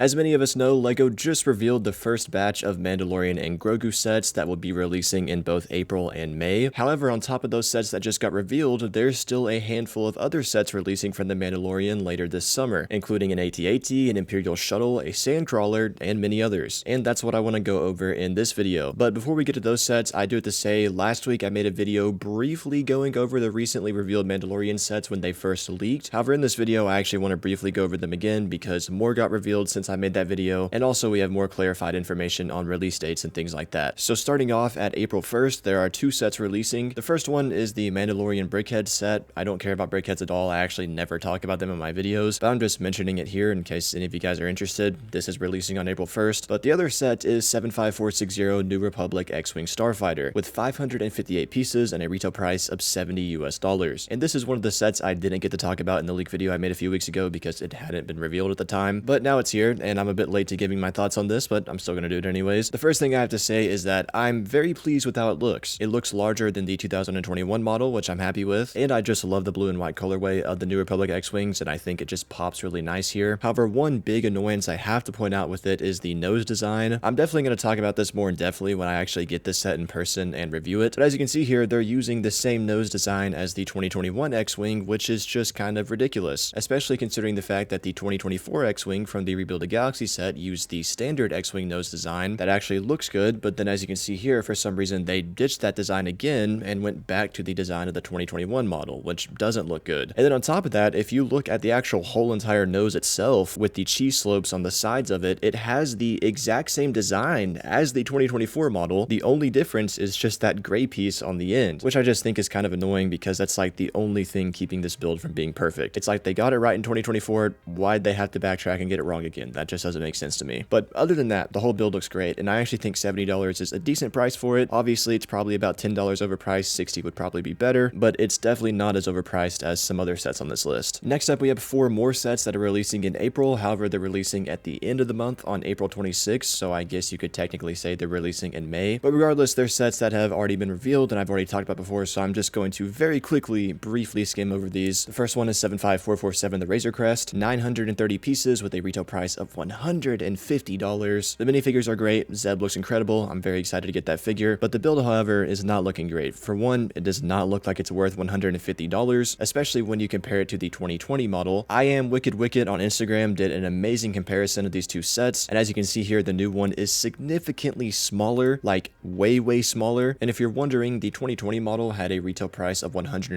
As many of us know, LEGO just revealed the first batch of Mandalorian and Grogu sets that will be releasing in both April and May. However, on top of those sets that just got revealed, there's still a handful of other sets releasing from the Mandalorian later this summer, including an AT-AT, an Imperial Shuttle, a Sandcrawler, and many others. And that's what I want to go over in this video. But before we get to those sets, I do have to say, last week I made a video briefly going over the recently revealed Mandalorian sets when they first leaked. However, in this video, I actually want to briefly go over them again because more got revealed since I made that video, and also we have more clarified information on release dates and things like that. So starting off at April 1st, there are two sets releasing. The first one is the Mandalorian Brickhead set. I don't care about brickheads at all. I actually never talk about them in my videos, but I'm just mentioning it here in case any of you guys are interested. This is releasing on April 1st. But the other set is 75460 New Republic X-Wing Starfighter with 558 pieces and a retail price of $70 US. And this is one of the sets I didn't get to talk about in the leak video I made a few weeks ago because it hadn't been revealed at the time, but now it's here, and I'm a bit late to giving my thoughts on this, but I'm still going to do it anyways. The first thing I have to say is that I'm very pleased with how it looks. It looks larger than the 2021 model, which I'm happy with, and I just love the blue and white colorway of the New Republic X-Wings, and I think it just pops really nice here. However, one big annoyance I have to point out with it is the nose design. I'm definitely going to talk about this more in depthly when I actually get this set in person and review it, but as you can see here, they're using the same nose design as the 2021 X-Wing, which is just kind of ridiculous, especially considering the fact that the 2024 X-Wing from the Rebuild a Galaxy set used the standard X-Wing nose design that actually looks good, but then as you can see here, for some reason they ditched that design again and went back to the design of the 2021 model, which doesn't look good. And then on top of that, if you look at the actual whole entire nose itself with the cheese slopes on the sides of it, it has the exact same design as the 2024 model. The only difference is just that gray piece on the end, which I just think is kind of annoying because that's like the only thing keeping this build from being perfect. It's like they got it right in 2024, why'd they have to backtrack and get it wrong again? That just doesn't make sense to me. But other than that, the whole build looks great, and I actually think $70 is a decent price for it. Obviously, it's probably about $10 overpriced, 60 would probably be better, but it's definitely not as overpriced as some other sets on this list. Next up, we have 4 more sets that are releasing in April. However, they're releasing at the end of the month on April 26th, so I guess you could technically say they're releasing in May. But regardless, they're sets that have already been revealed, and I've already talked about before, so I'm just going to very quickly, briefly skim over these. The first one is 75447 the Razor Crest, 930 pieces with a retail price of $150. The minifigures are great. Zeb looks incredible. I'm very excited to get that figure, but the build, however, is not looking great. For one, it does not look like it's worth $150, especially when you compare it to the 2020 model. I Am Wicked Wicked on Instagram did an amazing comparison of these two sets, and as you can see here, the new one is significantly smaller, like way smaller. And if you're wondering, the 2020 model had a retail price of $130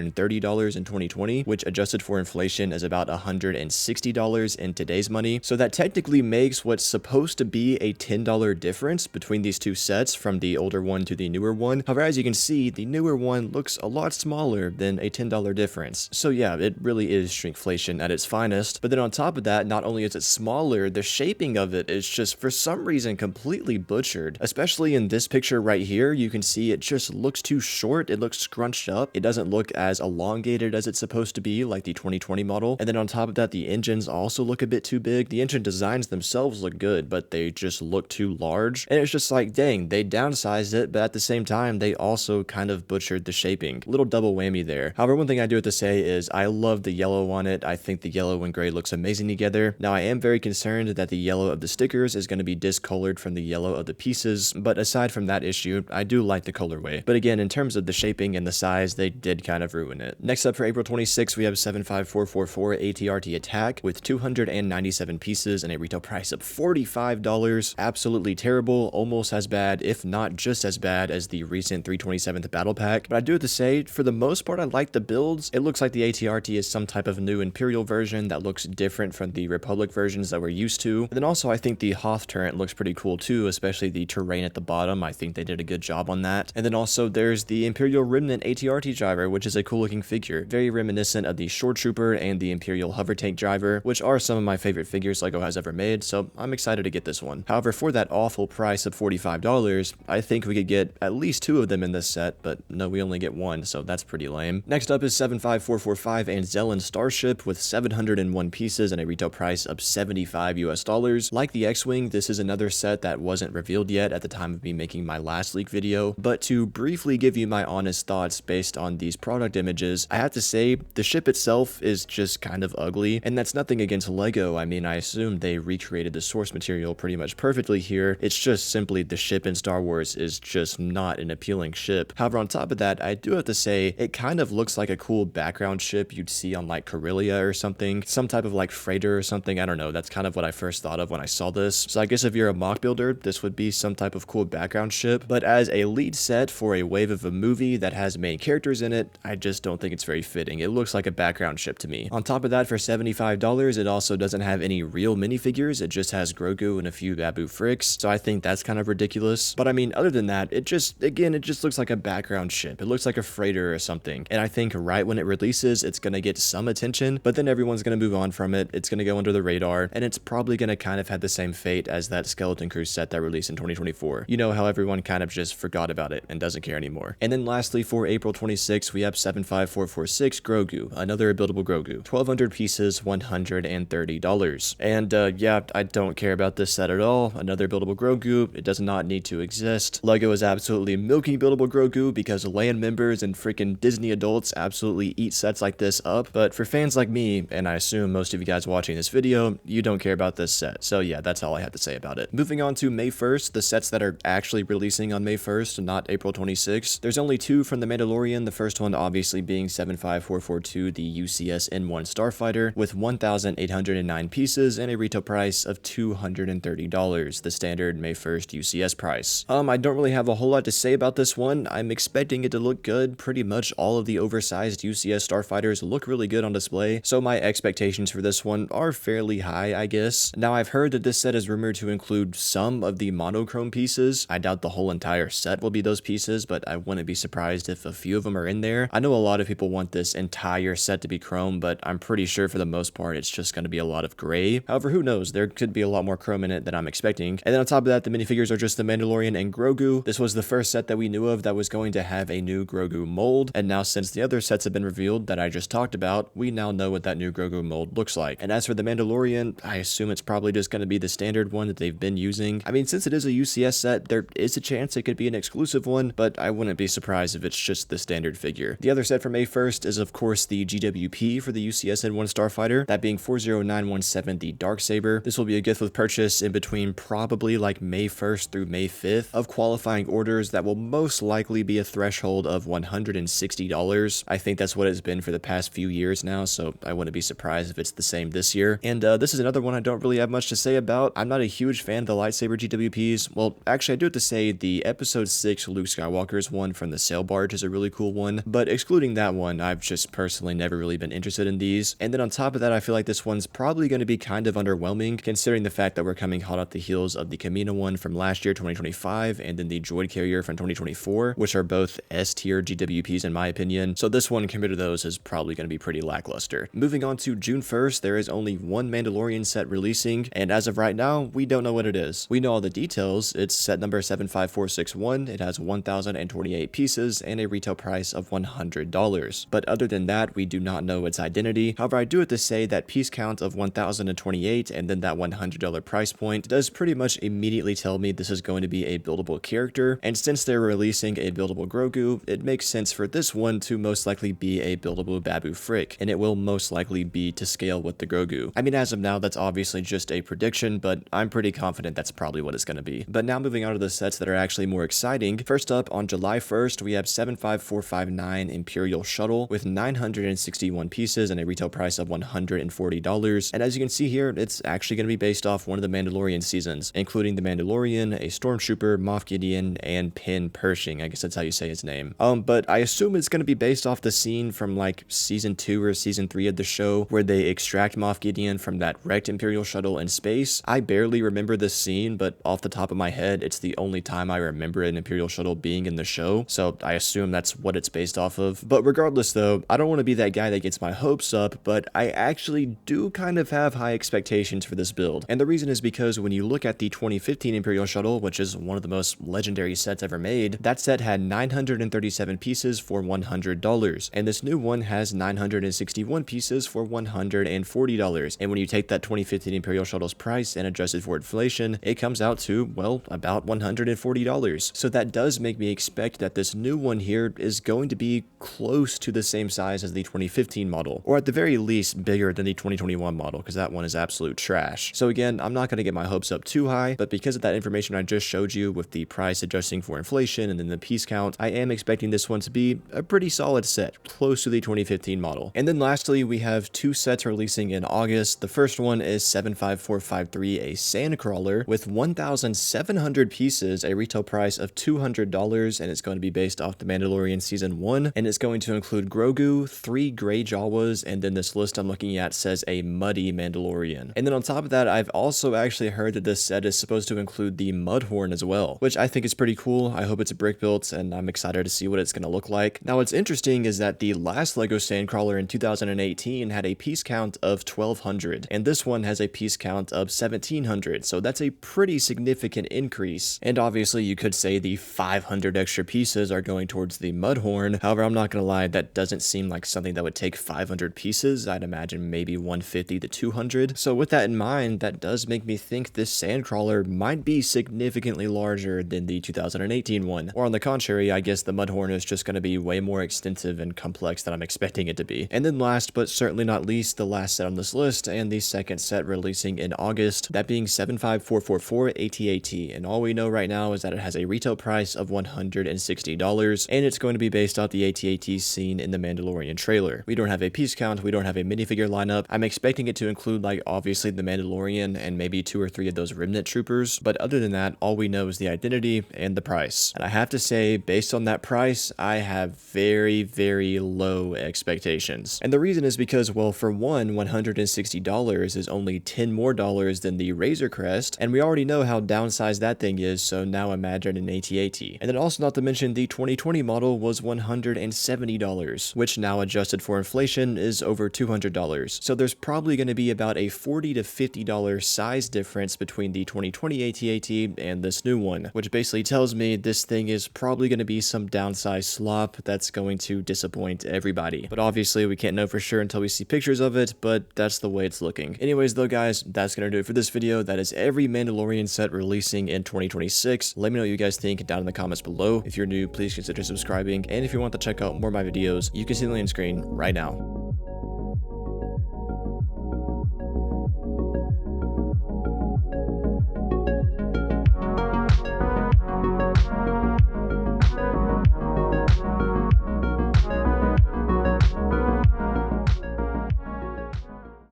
in 2020, which adjusted for inflation is about $160 in today's money. So that technically makes what's supposed to be a $10 difference between these two sets from the older one to the newer one. However, as you can see, the newer one looks a lot smaller than a $10 difference. So yeah, it really is shrinkflation at its finest. But then on top of that, not only is it smaller, the shaping of it is just for some reason completely butchered. Especially in this picture right here, you can see it just looks too short. It looks scrunched up. It doesn't look as elongated as it's supposed to be like the 2020 model. And then on top of that, the engines also look a bit too big. The engine designs themselves look good, but they just look too large. And it's just like, dang, they downsized it, but at the same time, they also kind of butchered the shaping. Little double whammy there. However, one thing I do have to say is I love the yellow on it. I think the yellow and gray looks amazing together. Now, I am very concerned that the yellow of the stickers is going to be discolored from the yellow of the pieces, but aside from that issue, I do like the colorway. But again, in terms of the shaping and the size, they did kind of ruin it. Next up for April 26th, we have 75444 AT-RT Attack with 297 pieces and a retail price of $45. Absolutely terrible, almost as bad, if not just as bad as the recent 327th Battle Pack. But I do have to say, for the most part, I like the builds. It looks like the AT-RT is some type of new Imperial version that looks different from the Republic versions that we're used to. And then also, I think the Hoth turret looks pretty cool too, especially the terrain at the bottom. I think they did a good job on that. And then also, there's the Imperial Remnant AT-RT driver, which is a cool looking figure. Very reminiscent of the Shore Trooper and the Imperial Hover Tank driver, which are some of my favorite figures LEGO has ever made, so I'm excited to get this one. However, for that awful price of $45, I think we could get at least 2 of them in this set, but no, we only get 1, so that's pretty lame. Next up is 75445 Anzellan Starship with 701 pieces and a retail price of $75 US. Like the X-Wing, this is another set that wasn't revealed yet at the time of me making my last leak video, but to briefly give you my honest thoughts based on these product images, I have to say the ship itself is just kind of ugly, and that's nothing against LEGO. I mean, I assume they they recreated the source material pretty much perfectly here. It's just simply the ship in Star Wars is just not an appealing ship. However, on top of that, I do have to say it kind of looks like a cool background ship you'd see on like Corellia or something, some type of like freighter or something. I don't know. That's kind of what I first thought of when I saw this. So I guess if you're a mock builder, this would be some type of cool background ship. But as a lead set for a wave of a movie that has main characters in it, I just don't think it's very fitting. It looks like a background ship to me. On top of that, for $75, it also doesn't have any real minifigures. It just has Grogu and a few Babu Fricks. So I think that's kind of ridiculous. But I mean, other than that, it just looks like a background ship. It looks like a freighter or something. And I think right when it releases, it's going to get some attention, but then everyone's going to move on from it. It's going to go under the radar, and it's probably going to kind of have the same fate as that Skeleton Crew set that released in 2024. You know how everyone kind of just forgot about it and doesn't care anymore. And then lastly, for April 26, we have 75446 Grogu, another buildable Grogu. 1,200 pieces, $130. And yeah, I don't care about this set at all. Another buildable Grogu. It does not need to exist. LEGO is absolutely milking buildable Grogu because LAN members and freaking Disney adults absolutely eat sets like this up. But for fans like me, and I assume most of you guys watching this video, you don't care about this set. So yeah, that's all I have to say about it. Moving on to May 1st, the sets that are actually releasing on May 1st, not April 26th. There's only two from the Mandalorian. The first one obviously being 75442, the UCS N1 Starfighter, with 1,809 pieces and a retail price of $230, the standard May 1st UCS price. I don't really have a whole lot to say about this one. I'm expecting it to look good. Pretty much all of the oversized UCS Starfighters look really good on display, so my expectations for this one are fairly high, I guess. Now, I've heard that this set is rumored to include some of the monochrome pieces. I doubt the whole entire set will be those pieces, but I wouldn't be surprised if a few of them are in there. I know a lot of people want this entire set to be chrome, but I'm pretty sure for the most part it's just going to be a lot of gray. However, who knows? There could be a lot more chrome in it than I'm expecting. And then on top of that, the minifigures are just the Mandalorian and Grogu. This was the first set that we knew of that was going to have a new Grogu mold, and now since the other sets have been revealed that I just talked about, we now know what that new Grogu mold looks like. And as for the Mandalorian, I assume it's probably just going to be the standard one that they've been using. I mean, since it is a UCS set, there is a chance it could be an exclusive one, but I wouldn't be surprised if it's just the standard figure. The other set from May 1st is of course the GWP for the UCS N1 Starfighter, that being 40917, the Darksaber. This will be a gift with purchase in between probably like May 1st through May 5th of qualifying orders that will most likely be a threshold of $160. I think that's what it's been for the past few years now, so I wouldn't be surprised if it's the same this year. And this is another one I don't really have much to say about. I'm not a huge fan of the lightsaber GWPs. Well, actually, I do have to say the episode 6 Luke Skywalker's one from the sail barge is a really cool one, but excluding that one, I've just personally never really been interested in these. And then on top of that, I feel like this one's probably going to be kind of underwhelming considering the fact that we're coming hot off the heels of the Kamina one from last year, 2025, and then the Droid Carrier from 2024, which are both S-tier GWPs in my opinion. So this one compared to those is probably going to be pretty lackluster. Moving on to June 1st, there is only one Mandalorian set releasing, and as of right now, we don't know what it is. We know all the details. It's set number 75461. It has 1,028 pieces and a retail price of $100. But other than that, we do not know its identity. However, I do have to say that piece count of 1,028 and then that $100 price point does pretty much immediately tell me this is going to be a buildable character, and since they're releasing a buildable Grogu, it makes sense for this one to most likely be a buildable Babu Frick, and it will most likely be to scale with the Grogu. I mean, as of now, that's obviously just a prediction, but I'm pretty confident that's probably what it's going to be. But now moving on to the sets that are actually more exciting. First up, on July 1st, we have 75459 Imperial Shuttle with 961 pieces and a retail price of $140. And as you can see here, it's actually going to be based off one of the Mandalorian seasons, including the Mandalorian, a Stormtrooper, Moff Gideon, and Pin Pershing. I guess that's how you say his name. But I assume it's going to be based off the scene from like season 2 or season 3 of the show where they extract Moff Gideon from that wrecked Imperial shuttle in space. I barely remember this scene, but off the top of my head, it's the only time I remember an Imperial shuttle being in the show, so I assume that's what it's based off of. But regardless though, I don't want to be that guy that gets my hopes up, but I actually do kind of have high expectations for this build. And the reason is because when you look at the 2015 Imperial shuttle, which is one of the most legendary sets ever made, that set had 937 pieces for $100, and this new one has 961 pieces for $140. And when you take that 2015 Imperial shuttle's price and adjust it for inflation, it comes out to, well, about $140. So that does make me expect that this new one here is going to be close to the same size as the 2015 model, or at the very least bigger than the 2021 model, because that one is absolute absolute trash. So again, I'm not going to get my hopes up too high, but because of that information I just showed you with the price adjusting for inflation and then the piece count, I am expecting this one to be a pretty solid set, close to the 2015 model. And then lastly, we have two sets releasing in August. The first one is 75453, a Sandcrawler with 1,700 pieces, a retail price of $200, and it's going to be based off the Mandalorian Season 1, and it's going to include Grogu, 3 Grey Jawas, and then this list I'm looking at says a Muddy Mandalorian. And then on top of that, I've also actually heard that this set is supposed to include the Mudhorn as well, which I think is pretty cool. I hope it's a brick built, and I'm excited to see what it's going to look like. Now, what's interesting is that the last LEGO Sandcrawler in 2018 had a piece count of 1,200, and this one has a piece count of 1,700, so that's a pretty significant increase. And obviously, you could say the 500 extra pieces are going towards the Mudhorn. However, I'm not gonna lie, that doesn't seem like something that would take 500 pieces. I'd imagine maybe 150 to 200. So with that in mind, that does make me think this Sandcrawler might be significantly larger than the 2018 one. Or on the contrary, I guess the Mudhorn is just going to be way more extensive and complex than I'm expecting it to be. And then last, but certainly not least, the last set on this list, and the second set releasing in August, that being 75444 AT-AT. And all we know right now is that it has a retail price of $160, and it's going to be based off the AT-AT scene in the Mandalorian trailer. We don't have a piece count, we don't have a minifigure lineup. I'm expecting it to include, like, obviously the Mandalorian and maybe 2 or 3 of those Remnant troopers, but other than that, all we know is the identity and the price. And I have to say, based on that price, I have very, very low expectations. And the reason is because, well, for one, $160 is only $10 more than the Razor Crest, and we already know how downsized that thing is, so now imagine an AT-AT. And then also not to mention, the 2020 model was $170, which now adjusted for inflation is over $200. So there's probably going to be about a $40 to $50 size difference between the 2020 AT-AT and this new one, which basically tells me this thing is probably going to be some downsized slop that's going to disappoint everybody. But obviously we can't know for sure until we see pictures of it, but that's the way it's looking. Anyways though guys, that's going to do it for this video. That is every Mandalorian set releasing in 2026. Let me know what you guys think down in the comments below. If you're new, please consider subscribing, and if you want to check out more of my videos, you can see the link on screen right now.